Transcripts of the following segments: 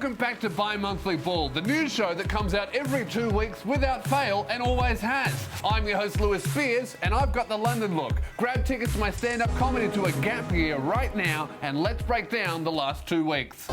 Welcome back to Bi-Monthly Bull, the news show that comes out every 2 weeks without fail and always has. I'm your host Lewis Spears and I've got the London look. Grab tickets to my stand-up comedy tour Gap Year right now and let's break down the last 2 weeks.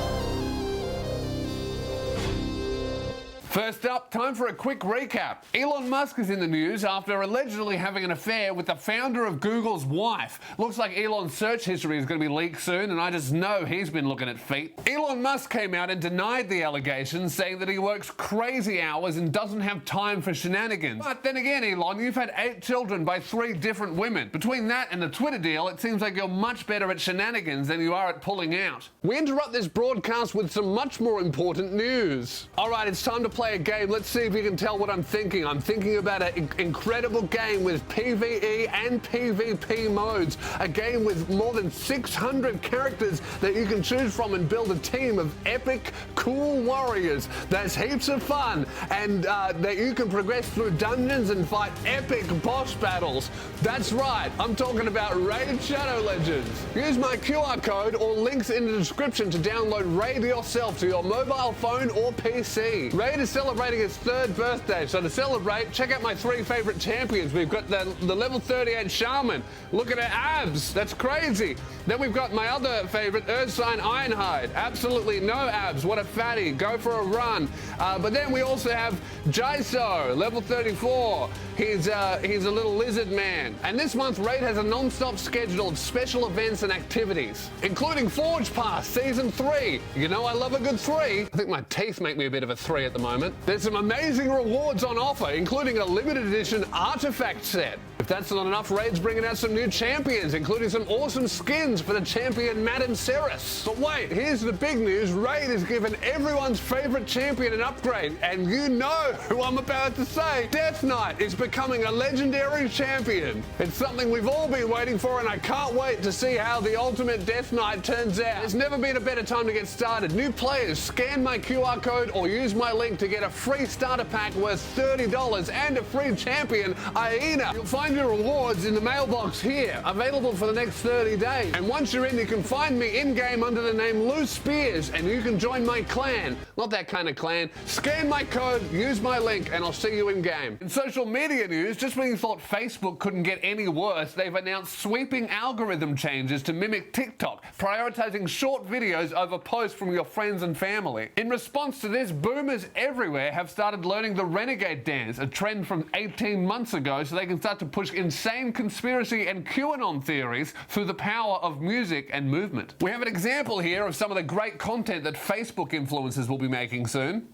First up, time for a quick recap. Elon Musk is in the news after allegedly having an affair with the founder of Google's wife. Looks like Elon's search history is going to be leaked soon, and I just know he's been looking at feet. Elon Musk came out and denied the allegations, saying that he works crazy hours and doesn't have time for shenanigans. But then again, Elon, you've had 8 children by 3 different women. Between that and the Twitter deal, it seems like you're much better at shenanigans than you are at pulling out. We interrupt this broadcast with some much more important news. All right, it's time to play a game. Let's see if you can tell what I'm thinking. I'm thinking about an incredible game with PvE and PvP modes. A game with more than 600 characters that you can choose from and build a team of epic, cool warriors. That's heaps of fun. And that you can progress through dungeons and fight epic boss battles. That's right. I'm talking about Raid Shadow Legends. Use my QR code or links in the description to download Raid yourself to your mobile phone or PC. Raid is celebrating its 3rd birthday, so to celebrate, check out my 3 favorite champions. We've got the level 38 Shaman. Look at her abs, that's crazy. Then we've got my other favorite, Earthsign Ironhide. Absolutely no abs, what a fatty, go for a run. But then we also have Jaiso, level 34. He's a little lizard man. And this month, Raid has a non-stop schedule of special events and activities, including Forge Pass Season 3. You know I love a good 3. I think my teeth make me a bit of a 3 at the moment. There's some amazing rewards on offer, including a limited edition artifact set. If that's not enough, Raid's bringing out some new champions, including some awesome skins for the champion Madame Ceres. But wait, here's the big news. Raid has given everyone's favorite champion an upgrade, and you know who I'm about to say. Death Knight is becoming a legendary champion. It's something we've all been waiting for, and I can't wait to see how the ultimate Death Knight turns out. There's never been a better time to get started. New players, scan my QR code or use my link to get a free starter pack worth $30 and a free champion, Hyena. You'll find your rewards in the mailbox here, available for the next 30 days. And once you're in, you can find me in-game under the name Lou Spears, and you can join my clan. Not that kind of clan. Scan my code, use my link, and I'll see you in-game. In social media news, just when you thought Facebook couldn't get any worse, they've announced sweeping algorithm changes to mimic TikTok, prioritizing short videos over posts from your friends and family. In response to this, boomers everywhere have started learning the renegade dance, a trend from 18 months ago, so they can start to push insane conspiracy and QAnon theories through the power of music and movement. We have an example here of some of the great content that Facebook influencers will be making soon.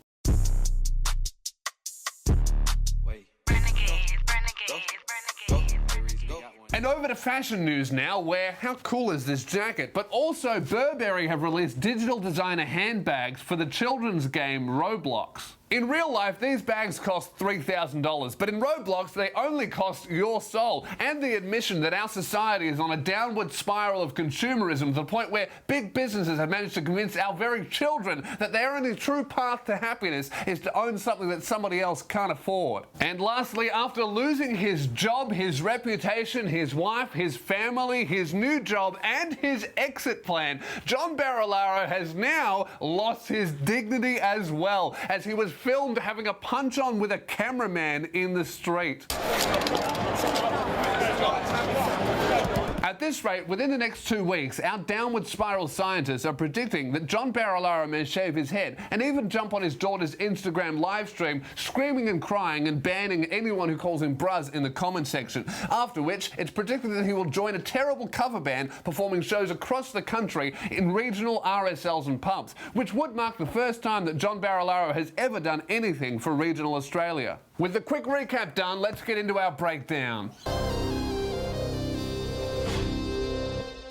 And over to fashion news now, where how cool is this jacket? But also Burberry have released digital designer handbags for the children's game Roblox. In real life, these bags cost $3,000, but in Roblox, they only cost your soul and the admission that our society is on a downward spiral of consumerism to the point where big businesses have managed to convince our very children that their only true path to happiness is to own something that somebody else can't afford. And lastly, after losing his job, his reputation, his wife, his family, his new job, and his exit plan, John Barilaro has now lost his dignity as well, as he was filmed having a punch-on with a cameraman in the street. At this rate, within the next 2 weeks, our downward spiral scientists are predicting that John Barilaro may shave his head and even jump on his daughter's Instagram live stream, screaming and crying and banning anyone who calls him Bruz in the comment section. After which, it's predicted that he will join a terrible cover band performing shows across the country in regional RSLs and pubs, which would mark the first time that John Barilaro has ever done anything for regional Australia. With the quick recap done, let's get into our breakdown.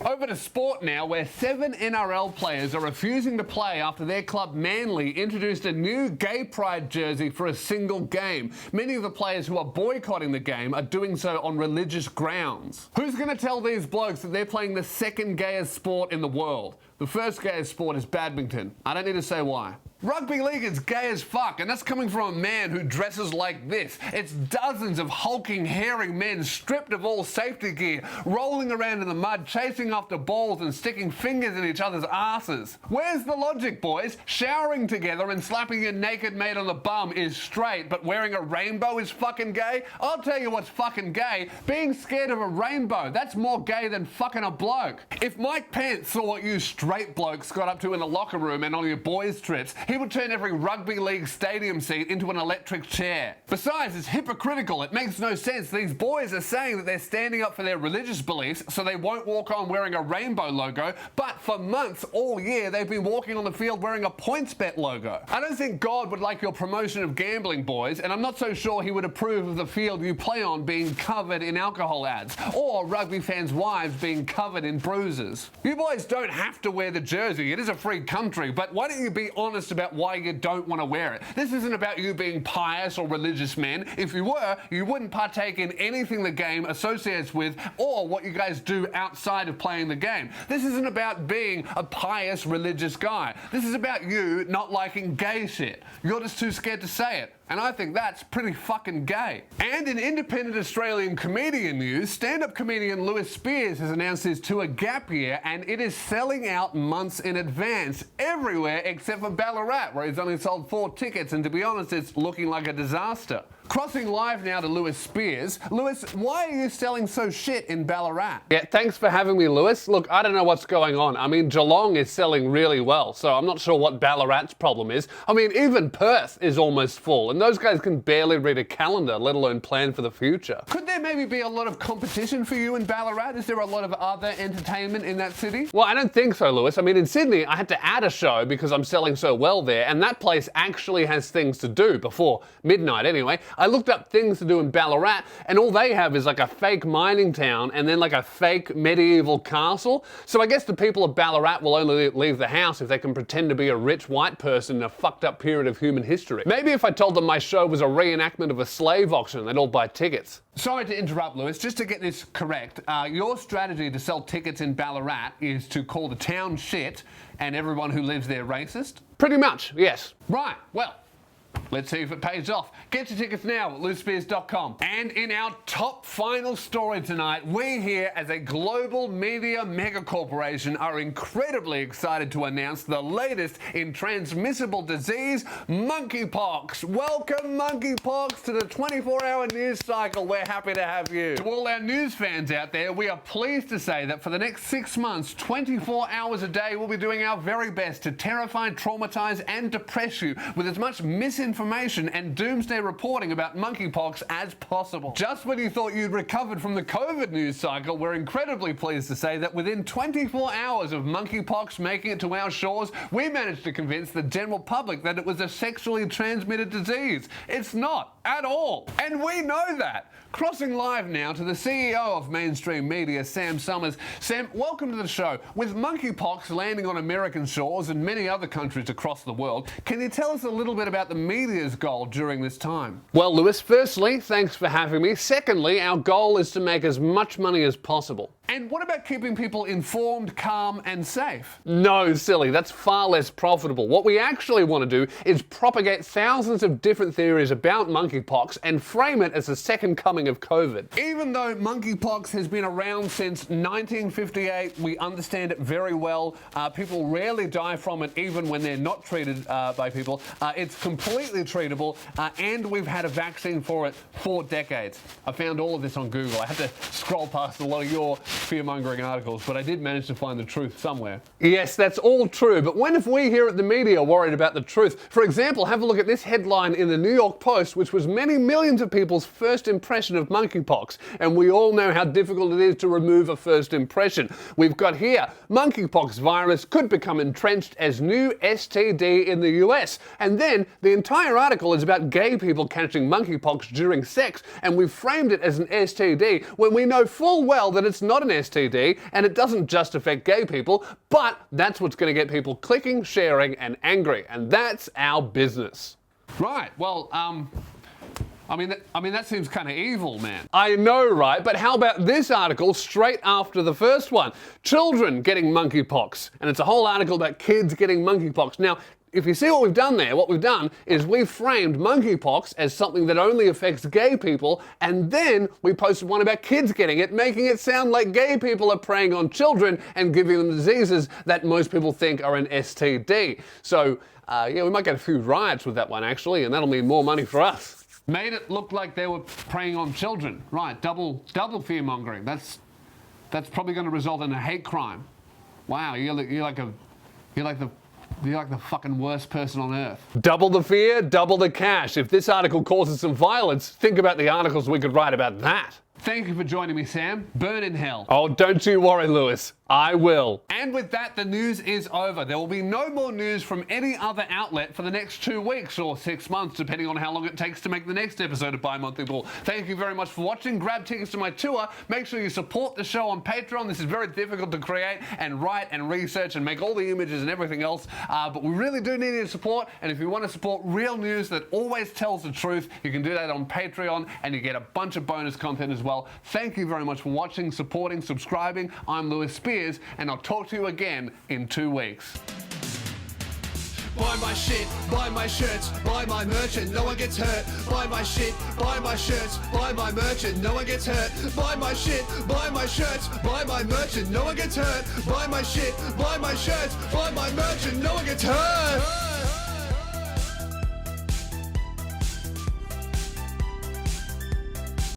Over to sport now, where 7 NRL players are refusing to play after their club Manly introduced a new gay pride jersey for a single game. Many of the players who are boycotting the game are doing so on religious grounds. Who's going to tell these blokes that they're playing the second gayest sport in the world? The first gayest sport is badminton. I don't need to say why. Rugby league is gay as fuck, and that's coming from a man who dresses like this. It's dozens of hulking, hairy men stripped of all safety gear, rolling around in the mud, chasing after balls and sticking fingers in each other's asses. Where's the logic, boys? Showering together and slapping your naked mate on the bum is straight, but wearing a rainbow is fucking gay? I'll tell you what's fucking gay. Being scared of a rainbow. That's more gay than fucking a bloke. If Mike Pence saw what you straight blokes got up to in the locker room and on your boys' trips, he would turn every rugby league stadium seat into an electric chair. Besides, it's hypocritical. It makes no sense. These boys are saying that they're standing up for their religious beliefs so they won't walk on wearing a rainbow logo, but for months, all year, they've been walking on the field wearing a PointsBet logo. I don't think God would like your promotion of gambling, boys, and I'm not so sure he would approve of the field you play on being covered in alcohol ads, or rugby fans' wives being covered in bruises. You boys don't have to wear the jersey. It is a free country, but why don't you be honest about why you don't want to wear it? This isn't about you being pious or religious men. If you were, you wouldn't partake in anything the game associates with or what you guys do outside of playing the game. This isn't about being a pious religious guy. This is about you not liking gay shit. You're just too scared to say it. And I think that's pretty fucking gay. And in independent Australian comedian news, stand-up comedian Lewis Spears has announced his tour Gap Year, and it is selling out months in advance everywhere except for Ballarat, where he's only sold 4 tickets, and to be honest, it's looking like a disaster. Crossing live now to Lewis Spears. Lewis, why are you selling so shit in Ballarat? Yeah, thanks for having me, Lewis. Look, I don't know what's going on. I mean, Geelong is selling really well, so I'm not sure what Ballarat's problem is. I mean, even Perth is almost full, and those guys can barely read a calendar, let alone plan for the future. Could there maybe be a lot of competition for you in Ballarat? Is there a lot of other entertainment in that city? Well, I don't think so, Lewis. I mean, in Sydney, I had to add a show because I'm selling so well there, and that place actually has things to do before midnight anyway. I looked up things to do in Ballarat, and all they have is like a fake mining town and then like a fake medieval castle. So I guess the people of Ballarat will only leave the house if they can pretend to be a rich white person in a fucked up period of human history. Maybe if I told them my show was a reenactment of a slave auction, they'd all buy tickets. Sorry to interrupt, Lewis. Just to get this correct, your strategy to sell tickets in Ballarat is to call the town shit and everyone who lives there racist? Pretty much, yes. Right, well, let's see if it pays off. Get your tickets now at lewisspears.com. And in our top final story tonight, we here as a global media mega corporation are incredibly excited to announce the latest in transmissible disease, monkeypox. Welcome, monkeypox, to the 24-hour news cycle. We're happy to have you. To all our news fans out there, we are pleased to say that for the next 6 months, 24 hours a day, we'll be doing our very best to terrify, traumatize, and depress you with as much misinformation and doomsday reporting about monkeypox as possible. Just when you thought you'd recovered from the COVID news cycle, we're incredibly pleased to say that within 24 hours of monkeypox making it to our shores, we managed to convince the general public that it was a sexually transmitted disease. It's not at all. And we know that. Crossing live now to the CEO of mainstream media, Sam Summers. Sam, welcome to the show. With monkeypox landing on American shores and many other countries across the world, can you tell us a little bit about the media's goal during this time? Well, Lewis, firstly, thanks for having me. Secondly, our goal is to make as much money as possible. And what about keeping people informed, calm, and safe? No, silly. That's far less profitable. What we actually want to do is propagate thousands of different theories about monkeypox and frame it as the second coming of COVID. Even though monkeypox has been around since 1958, we understand it very well. People rarely die from it even when they're not treated by people. It's completely treatable, and we've had a vaccine for it for decades. I found all of this on Google. I had to scroll past a lot of your fear-mongering articles, but I did manage to find the truth somewhere. Yes, that's all true, but when have we here at the media worried about the truth? For example, have a look at this headline in the New York Post, which was many millions of people's first impression of monkeypox, and we all know how difficult it is to remove a first impression. We've got here, monkeypox virus could become entrenched as new STD in the US, and then the entire article is about gay people catching monkeypox during sex, and we've framed it as an STD when we know full well that it's not an STD, and it doesn't just affect gay people, but that's what's going to get people clicking, sharing, and angry, and that's our business. Right, well, I mean, that seems kind of evil, man. I know, right? But how about this article straight after the first one? Children getting monkeypox. And it's a whole article about kids getting monkeypox. Now, if you see what we've done there, what we've done is we've framed monkeypox as something that only affects gay people, and then we posted one about kids getting it, making it sound like gay people are preying on children and giving them diseases that most people think are an STD. So, yeah, we might get a few riots with that one, actually, and that'll mean more money for us. Made it look like they were preying on children. Right, double fear-mongering. That's probably going to result in a hate crime. Wow, you're like the fucking worst person on earth. Double the fear, double the cash. If this article causes some violence, think about the articles we could write about that. Thank you for joining me, Sam. Burn in hell. Oh, don't you worry, Lewis. I will. And with that, the news is over. There will be no more news from any other outlet for the next 2 weeks or 6 months, depending on how long it takes to make the next episode of By Monthly Bull. Thank you very much for watching. Grab tickets to my tour. Make sure you support the show on Patreon. This is very difficult to create and write and research and make all the images and everything else, but we really do need your support. And if you want to support real news that always tells the truth, you can do that on Patreon, and you get a bunch of bonus content as well. Thank you very much for watching, supporting, subscribing. I'm Lewis Spears, and I'll talk to you again in 2 weeks. Buy my shit, buy my shirts, buy my merch and no one gets hurt. Buy my shit, buy my shirts, buy my merch and no one gets hurt. Buy my shit, buy my shirts, buy my merch and no one gets hurt. Buy my shit, buy my shirts, buy my merch and no one gets hurt.